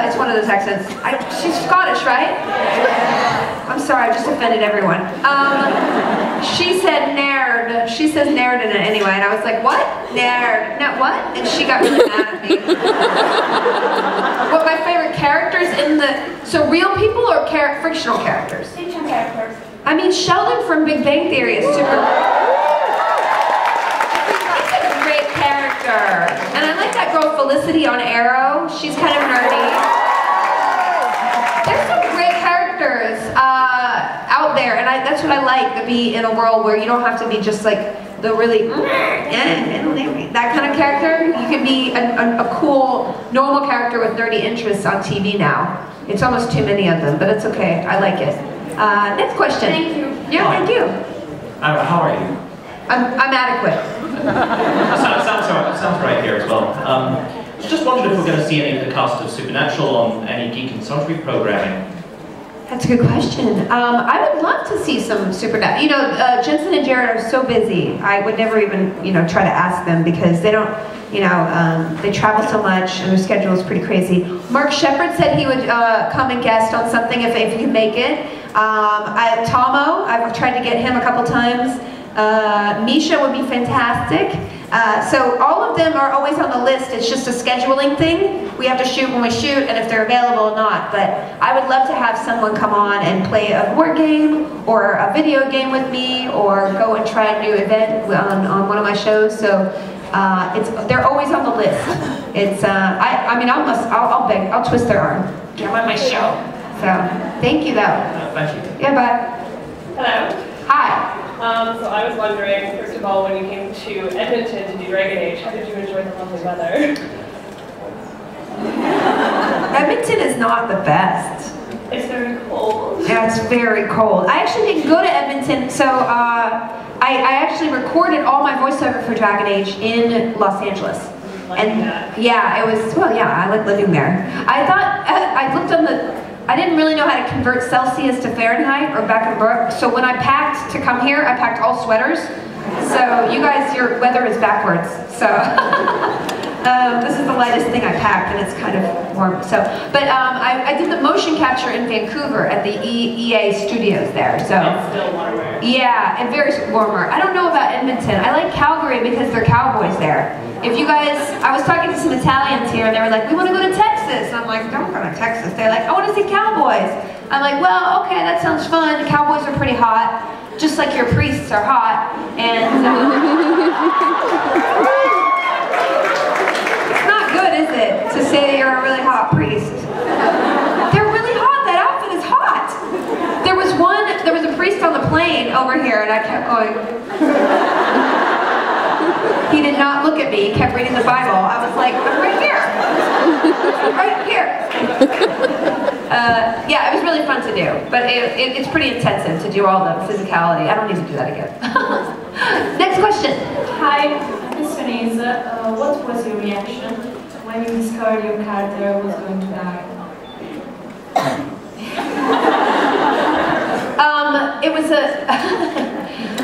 It's one of those accents. She's Scottish, right? I'm sorry, I just offended everyone. She said nerd. She says nerd in it anyway, and I was like, what? Nerd. No, what? And she got really mad at me. What my favorite characters in the... So real people or fictional characters? Fictional characters. I mean, Sheldon from Big Bang Theory is super... He's a great character. And I like that girl Felicity on Arrow. She's kind of nerdy. There's some great characters out there, and that's what I like, to be in a world where you don't have to be just like the really that kind of character. You can be a cool, normal character with nerdy interests on TV now. It's almost too many of them, but it's okay. I like it. Next question. Thank you. Yeah, thank you. How are you? I'm adequate. Sounds right here as well. Just wondered if we're going to see any of the cast of Supernatural on any Geek and Sundry programming. That's a good question. I would love to see some Supernatural. You know, Jensen and Jared are so busy. I would never even, try to ask them because they don't, they travel so much and their schedule is pretty crazy. Mark Shepard said he would come and guest on something if he could make it. Tomo, I've tried to get him a couple times. Misha would be fantastic. So all of them are always on the list. It's just a scheduling thing. We have to shoot when we shoot and if they're available or not. But I would love to have someone come on and play a board game or a video game with me or go and try a new event on one of my shows. So they're always on the list. It's I'll twist their arm. Get on my show. So thank you though. Thank you. Yeah, bye. Hello. Hi. So I was wondering, first of all, when you came to Edmonton to do Dragon Age, how did you enjoy the lovely weather? Edmonton is not the best. It's very cold. Yeah, it's very cold. I actually didn't go to Edmonton, so I actually recorded all my voiceover for Dragon Age in Los Angeles. Yeah, it was, well, yeah, I like living there. I thought, I looked on I didn't really know how to convert Celsius to Fahrenheit or back and forth, so when I packed to come here, I packed all sweaters. So you guys, your weather is backwards. So this is the lightest thing I packed, and it's kind of warm. So, but I did the motion capture in Vancouver at the EA studios there. So it's still warmer. Yeah, and very warmer. I don't know about Edmonton. I like Calgary because they're cowboys there. If you guys, I was talking to some Italians here, and they were like, "We want to go to Texas." And I'm like, "Don't go to Texas." They're like, "I want to see cowboys." I'm like, "Well, okay, that sounds fun. The cowboys are pretty hot, just like your priests are hot." And it's not good, is it, to say that you're a really hot priest? They're really hot. That outfit is hot. There was a priest on the plane over here, and I kept going. He did not look at me. He kept reading the Bible. I was like, I'm right here. I'm right here. Yeah, it was really fun to do. But it's pretty intensive to do all the physicality. I don't need to do that again. Next question. Hi, Miss Vanessa. What was your reaction when you discovered your character was going to die? It was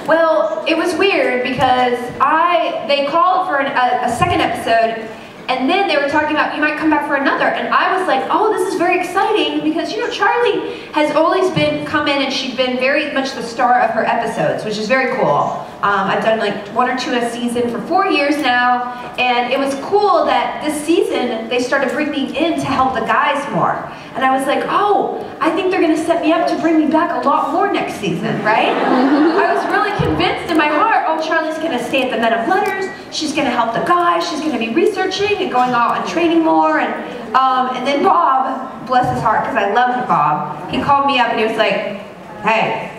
well, it was weird because they called for a second episode, and then they were talking about you might come back for another, and I was like, oh, this is very exciting because Charlie has always come in and she'd been very much the star of her episodes, which is very cool. I've done like 1 or 2 a season for 4 years now, and it was cool that this season they started bringing me in to help the guys more. And I was like, oh, I think they're going to set me up to bring me back a lot more next season, right? I was really convinced in my heart, oh, Charlie's going to stay at the Men of Letters, she's going to help the guys, she's going to be researching and going out and training more. And then Bob, bless his heart, because I loved Bob, he called me up and he was like, hey,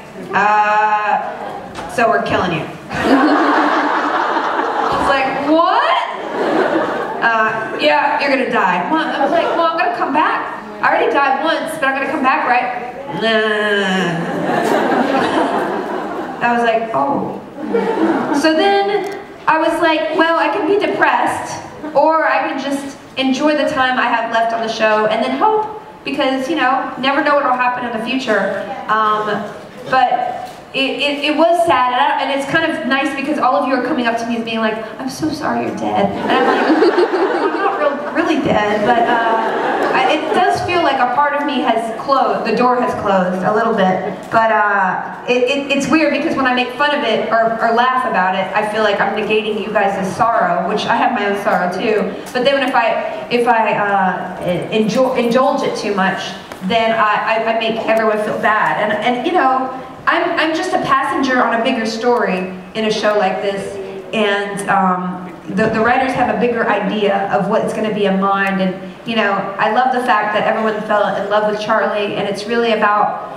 so we're killing you. I was like, what? Yeah, you're going to die. I was like, well, I'm going to come back. I already died once, but I'm going to come back, right? Nah. I was like, oh. So then I was like, well, I can be depressed, or I can just enjoy the time I have left on the show and then hope, because, never know what will happen in the future. But it was sad, and it's kind of nice because all of you are coming up to me and being like, I'm so sorry you're dead. And I'm like, I'm not really dead, but it does feel like a part of me has closed, the door has closed a little bit, but it's weird because when I make fun of it or laugh about it, I feel like I'm negating you guys' sorrow, which I have my own sorrow too, but then if I indulge it too much, then I make everyone feel bad, and you know, I'm just a passenger on a bigger story in a show like this, and the writers have a bigger idea of what's going to be in mind, and you know, I love the fact that everyone fell in love with Charlie, and it's really about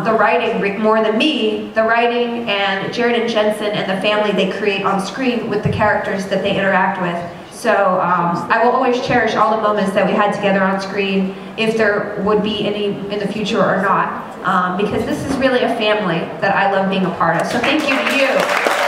the writing more than me, the writing and Jared and Jensen and the family they create on screen with the characters that they interact with. So I will always cherish all the moments that we had together on screen, if there would be any in the future or not, because this is really a family that I love being a part of. So thank you to you.